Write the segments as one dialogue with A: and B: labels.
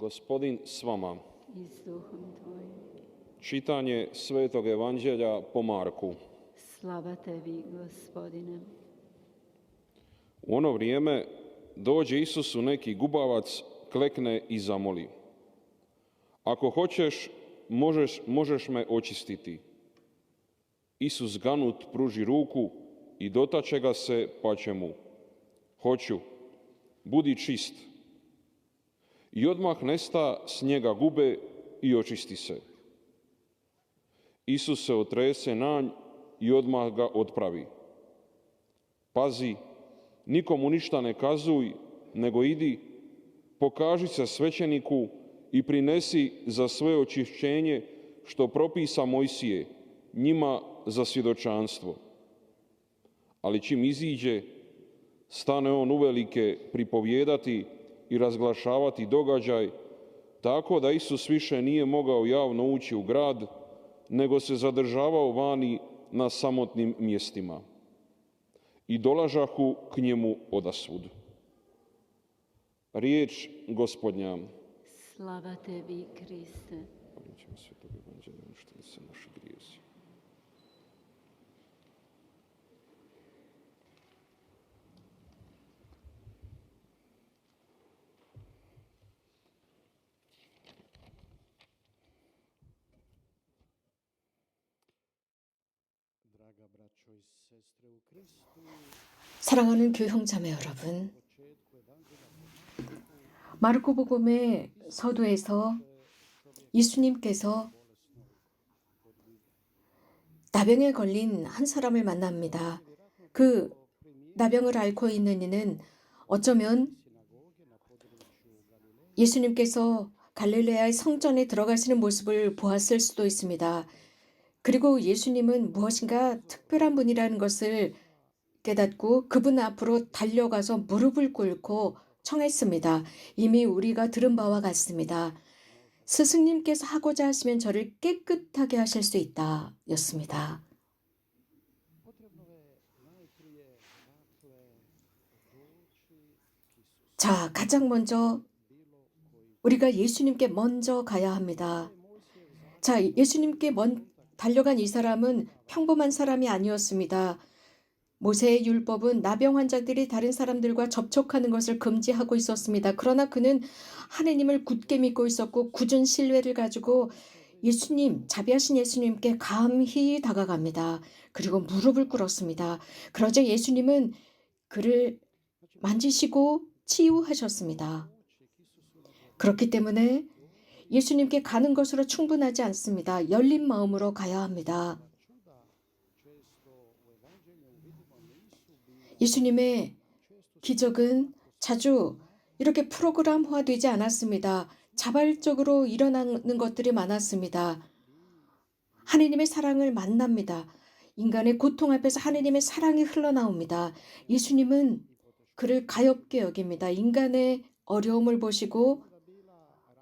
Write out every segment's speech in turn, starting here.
A: Gospodin s vama.
B: I s duhom tvojim.
A: Čitanje Svetog evanđelja po Marku.
B: Slava tebi, Gospodine.
A: U ono vrijeme dođe Isusu neki gubavac, klekne i zamoli: Ako hoćeš, možeš me očistiti. Isus ganut pruži ruku i dotače ga se, pa će mu: Hoću, budi čist. I odmah nesta s njega gube i očisti se. Isus se otrese nanj i odmah ga otpravi. Pazi, nikomu ništa ne kazuj, nego idi, pokaži se svećeniku i prinesi za svoje očišćenje što propisa Mojsije, njima za svjedočanstvo. Ali čim iziđe, stane on uvelike pripovijedati i razglašavati događaj, tako da Isus više nije mogao javno ući u grad, nego se zadržavao vani na samotnim mjestima. I dolažahu k njemu odasvud. Riječ Gospodnja.
B: Slava tebi, Kriste.
A: Ćemo Svetog evanđelja, uništili se naši grijesi.
C: 사랑하는 교형자매 여러분, 마르코복음의 서두에서 예수님께서 나병에 걸린 한 사람을 만납니다. 그 나병을 앓고 있는 이는 어쩌면 예수님께서 갈릴레아의 성전에 들어가시는 모습을 보았을 수도 있습니다. 그리고 예수님은 무엇인가 특별한 분이라는 것을 깨닫고 그분 앞으로 달려가서 무릎을 꿇고 청했습니다. 이미 우리가 들은 바와 같습니다. 스승님께서 하고자 하시면 저를 깨끗하게 하실 수 있다 였습니다. 자, 가장 먼저 우리가 예수님께 먼저 가야 합니다. 자, 예수님께 달려간 이 사람은 평범한 사람이 아니었습니다. 모세의 율법은 나병 환자들이 다른 사람들과 접촉하는 것을 금지하고 있었습니다. 그러나 그는 하느님을 굳게 믿고 있었고 굳은 신뢰를 가지고 예수님, 자비하신 예수님께 감히 다가갑니다. 그리고 무릎을 꿇었습니다. 그러자 예수님은 그를 만지시고 치유하셨습니다. 그렇기 때문에 예수님께 가는 것으로 충분하지 않습니다. 열린 마음으로 가야 합니다. 예수님의 기적은 자주 이렇게 프로그램화되지 않았습니다. 자발적으로 일어나는 것들이 많았습니다. 하느님의 사랑을 만납니다. 인간의 고통 앞에서 하느님의 사랑이 흘러나옵니다. 예수님은 그를 가엾게 여깁니다. 인간의 어려움을 보시고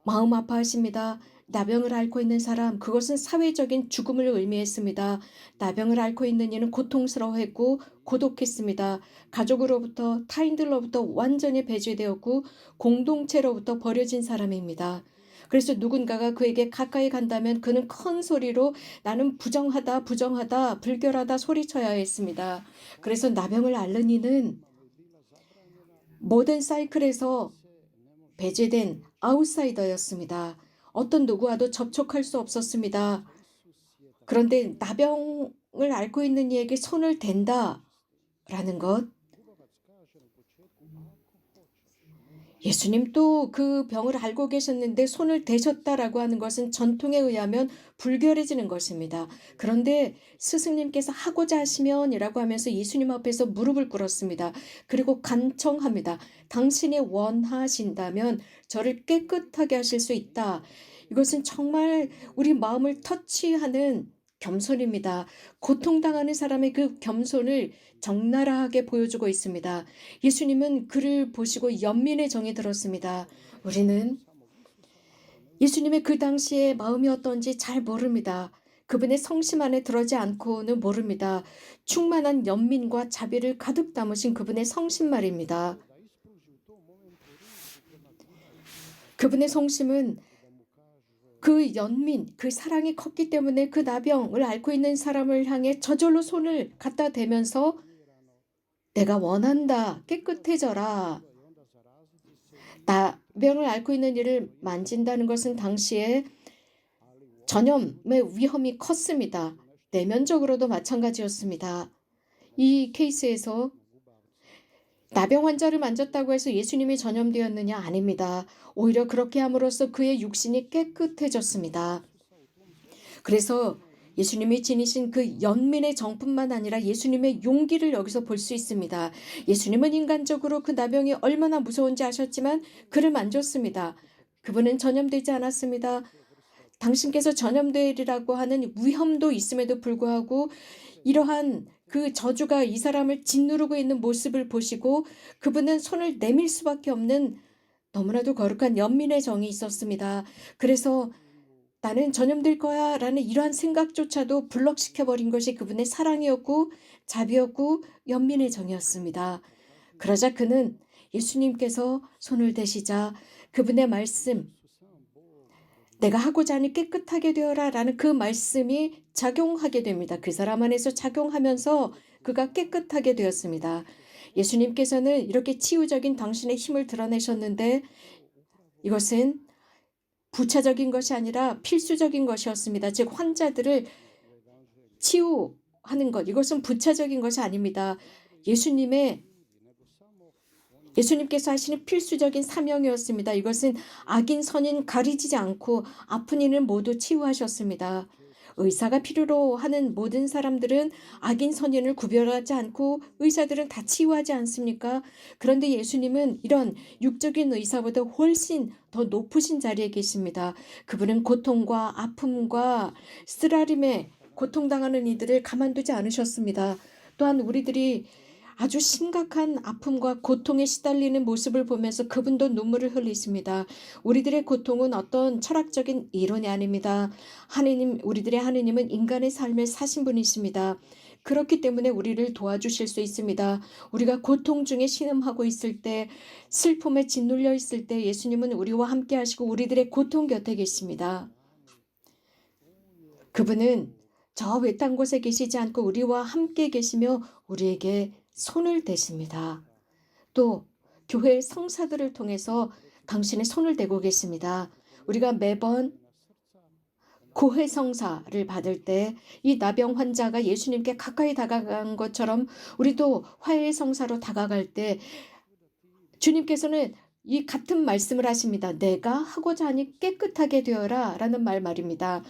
C: 마음 아파하십니다. 나병을 앓고 있는 사람, 그것은 사회적인 죽음을 의미했습니다. 나병을 앓고 있는 이는 고통스러워했고 고독했습니다. 가족으로부터, 타인들로부터 완전히 배제되었고 공동체로부터 버려진 사람입니다. 그래서 누군가가 그에게 가까이 간다면 그는 큰 소리로 나는 부정하다, 부정하다, 불결하다 소리쳐야 했습니다. 그래서 나병을 앓는 이는 모든 사이클에서 배제된 아웃사이더였습니다. 어떤 누구와도 접촉할 수 없었습니다. 그런데 나병을 앓고 있는 이에게 손을 댄다라는 것, 예수님도 그 병을 앓고 계셨는데 손을 대셨다라고 하는 것은 전통에 의하면 불결해지는 것입니다. 그런데 스승님께서 하고자 하시면이라고 하면서 예수님 앞에서 무릎을 꿇었습니다. 그리고 간청합니다. 당신이 원하신다면 저를 깨끗하게 하실 수 있다. 이것은 정말 우리 마음을 터치하는 겸손입니다. 고통당하는 사람의 그 겸손을 적나라하게 보여주고 있습니다. 예수님은 그를 보시고 연민의 정이 들었습니다. 우리는 예수님의 그 당시의 마음이 어떤지 잘 모릅니다. 그분의 성심 안에 들어지 않고는 모릅니다. 충만한 연민과 자비를 가득 담으신 그분의 성심 말입니다. 그분의 성심은 그 연민, 그 사랑이 컸기 때문에 그 나병을 앓고 있는 사람을 향해 저절로 손을 갖다 대면서 내가 원한다, 깨끗해져라. 나병을 앓고 있는 이를 만진다는 것은 당시에 전염의 위험이 컸습니다. 내면적으로도 마찬가지였습니다. 이 케이스에서 나병 환자를 만졌다고 해서 예수님이 전염되었느냐? 아닙니다. 오히려 그렇게 함으로써 그의 육신이 깨끗해졌습니다. 그래서 예수님이 지니신 그 연민의 정뿐만 아니라 예수님의 용기를 여기서 볼 수 있습니다. 예수님은 인간적으로 그 나병이 얼마나 무서운지 아셨지만 그를 만졌습니다. 그분은 전염되지 않았습니다. 당신께서 전염되리라고 하는 위험도 있음에도 불구하고 이러한 그 저주가 이 사람을 짓누르고 있는 모습을 보시고 그분은 손을 내밀 수밖에 없는 너무나도 거룩한 연민의 정이 있었습니다. 그래서 나는 전염될 거야 라는 이러한 생각조차도 블럭시켜버린 것이 그분의 사랑이었고 자비였고 연민의 정이었습니다. 그러자 그는 예수님께서 손을 대시자 그분의 말씀, 내가 하고자 하니 깨끗하게 되어라 라는 그 말씀이 작용하게 됩니다. 그 사람 안에서 작용하면서 그가 깨끗하게 되었습니다. 예수님께서는 이렇게 치유적인 당신의 힘을 드러내셨는데 이것은 부차적인 것이 아니라 필수적인 것이었습니다. 즉 환자들을 치유하는 것, 이것은 부차적인 것이 아닙니다. 예수님께서 하시는 필수적인 사명이었습니다. 이것은 악인 선인 가리지지 않고 아픈 이는 모두 치유하셨습니다. 의사가 필요로 하는 모든 사람들은 악인 선인을 구별하지 않고 의사들은 다 치유하지 않습니까? 그런데 예수님은 이런 육적인 의사보다 훨씬 더 높으신 자리에 계십니다. 그분은 고통과 아픔과 쓰라림에 고통당하는 이들을 가만두지 않으셨습니다. 또한 우리들이 아주 심각한 아픔과 고통에 시달리는 모습을 보면서 그분도 눈물을 흘리십니다. 우리들의 고통은 어떤 철학적인 이론이 아닙니다. 우리들의 하느님은 인간의 삶을 사신 분이십니다. 그렇기 때문에 우리를 도와주실 수 있습니다. 우리가 고통 중에 신음하고 있을 때, 슬픔에 짓눌려 있을 때 예수님은 우리와 함께 하시고 우리들의 고통 곁에 계십니다. 그분은 저 외딴 곳에 계시지 않고 우리와 함께 계시며 우리에게 손을 대십니다. 또 교회 성사들을 통해서 당신의 손을 대고 계십니다. 우리가 매번 고해 성사를 받을 때 이 나병 환자가 예수님께 가까이 다가간 것처럼 우리도 화해 성사로 다가갈 때 주님께서는 이 같은 말씀을 하십니다. 내가 하고자 하니 깨끗하게 되어라 라는 말입니다.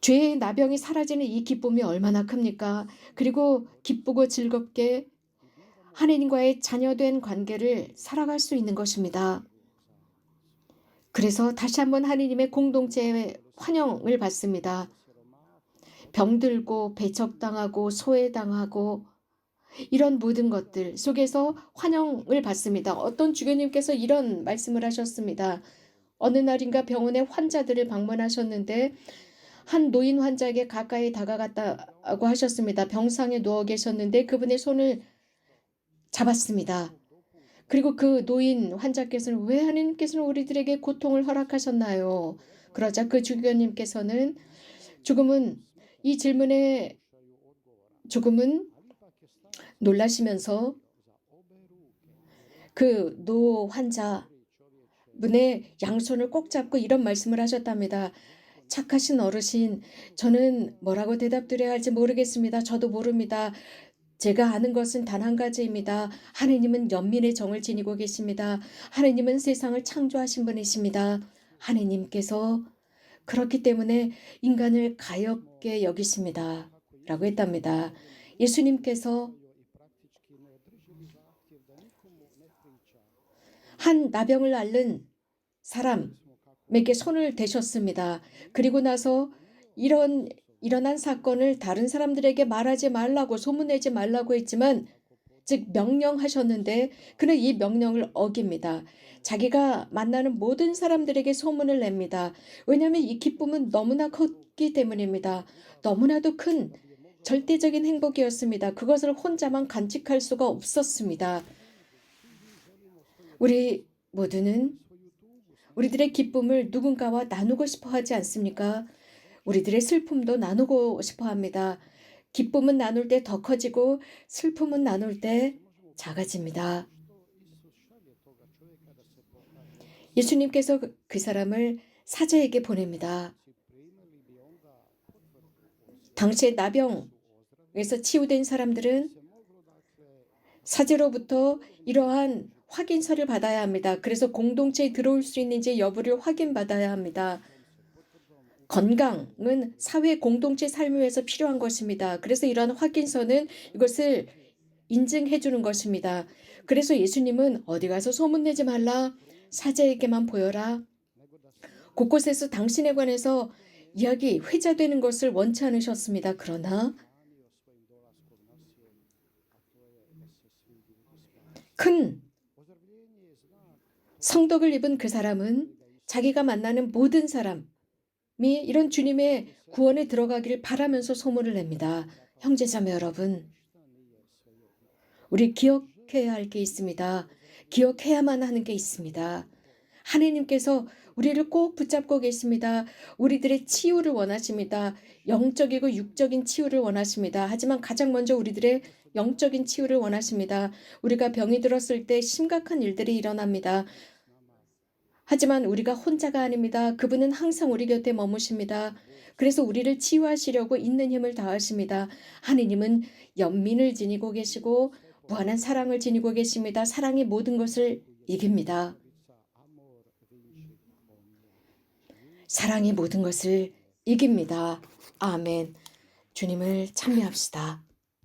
C: 죄의 나병이 사라지는 이 기쁨이 얼마나 큽니까? 그리고 기쁘고 즐겁게 하나님과의 자녀된 관계를 살아갈 수 있는 것입니다. 그래서 다시 한번 하나님의 공동체의 환영을 받습니다. 병들고 배척당하고 소외당하고 이런 모든 것들 속에서 환영을 받습니다. 어떤 주교님께서 이런 말씀을 하셨습니다. 어느 날인가 병원에 환자들을 방문하셨는데 한 노인 환자에게 가까이 다가갔다고 하셨습니다. 병상에 누워 계셨는데 그분의 손을 잡았습니다. 그리고 그 노인 환자께서는 왜 하나님께서는 우리들에게 고통을 허락하셨나요? 그러자 그 주교님께서는 이 질문에 조금은 놀라시면서 그 노 환자 분의 양손을 꼭 잡고 이런 말씀을 하셨답니다. 착하신 어르신, 저는 뭐라고 대답드려야 할지 모르겠습니다. 저도 모릅니다. 제가 아는 것은 단 한 가지입니다. 하느님은 연민의 정을 지니고 계십니다. 하느님은 세상을 창조하신 분이십니다. 하느님께서 그렇기 때문에 인간을 가엾게 여기십니다. 라고 했답니다. 예수님께서 한 나병을 앓는 사람에게 손을 대셨습니다. 그리고 나서 일어난 사건을 다른 사람들에게 말하지 말라고 소문내지 말라고 했지만 즉 명령하셨는데 그는 이 명령을 어깁니다. 자기가 만나는 모든 사람들에게 소문을 냅니다. 왜냐하면 이 기쁨은 너무나 컸기 때문입니다. 너무나도 큰 절대적인 행복이었습니다. 그것을 혼자만 간직할 수가 없었습니다. 우리 모두는 우리들의 기쁨을 누군가와 나누고 싶어 하지 않습니까? 우리들의 슬픔도 나누고 싶어 합니다. 기쁨은 나눌 때 더 커지고 슬픔은 나눌 때 작아집니다. 예수님께서 그 사람을 사자에게 보냅니다. 당시에 나병에서 치유된 사람들은 사제로부터 이러한 확인서를 받아야 합니다. 그래서 공동체에 들어올 수 있는지 여부를 확인받아야 합니다. 건강은 사회 공동체 삶을 위해서 필요한 것입니다. 그래서 이러한 확인서는 이것을 인증해 주는 것입니다. 그래서 예수님은 어디 가서 소문내지 말라. 사자에게만 보여라. 곳곳에서 당신에 관해서 이야기, 회자되는 것을 원치 않으셨습니다. 그러나 큰 성덕을 입은 그 사람은 자기가 만나는 모든 사람이 이런 주님의 구원에 들어가기를 바라면서 소문을 냅니다. 형제자매 여러분, 우리 기억해야 할 게 있습니다. 기억해야만 하는 게 있습니다. 하나님께서 우리를 꼭 붙잡고 계십니다. 우리들의 치유를 원하십니다. 영적이고 육적인 치유를 원하십니다. 하지만 가장 먼저 우리들의 영적인 치유를 원하십니다. 우리가 병이 들었을 때 심각한 일들이 일어납니다. 하지만 우리가 혼자가 아닙니다. 그분은 항상 우리 곁에 머무십니다. 그래서 우리를 치유하시려고 있는 힘을 다하십니다. 하느님은 연민을 지니고 계시고 무한한 사랑을 지니고 계십니다. 사랑이 모든 것을 이깁니다. 사랑이 모든 것을 이깁니다. 아멘. 주님을 찬미합시다.